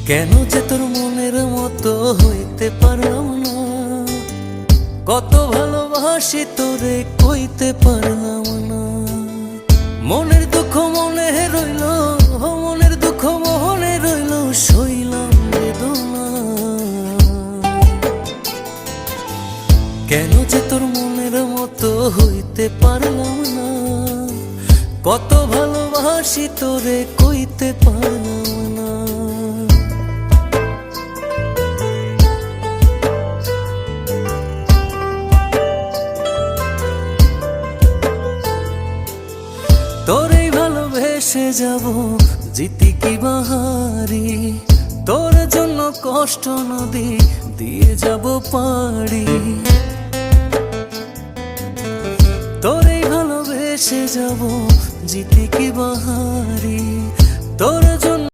কেন যে তোর মনের মতো হইতে পারলাম না, কত ভালোবাসি তোরে কইতে পারলাম না। মনের দুঃখ মনে রইল, মনের দুঃখ মনে রইল, সইলাম বেদনা। কেন যে তোর মনের মতো হইতে পারলাম না, কত ভালোবাসি তোরে কইতে পারলাম না। তোরেই ভালোবেসে যাব জিতি কি বাহারি, তোর জন্য কষ্ট নদী দিয়ে যাব পাড়ি। তোরেই ভালোবেসে যাব জিতি কি বাহারি, তোর জন্য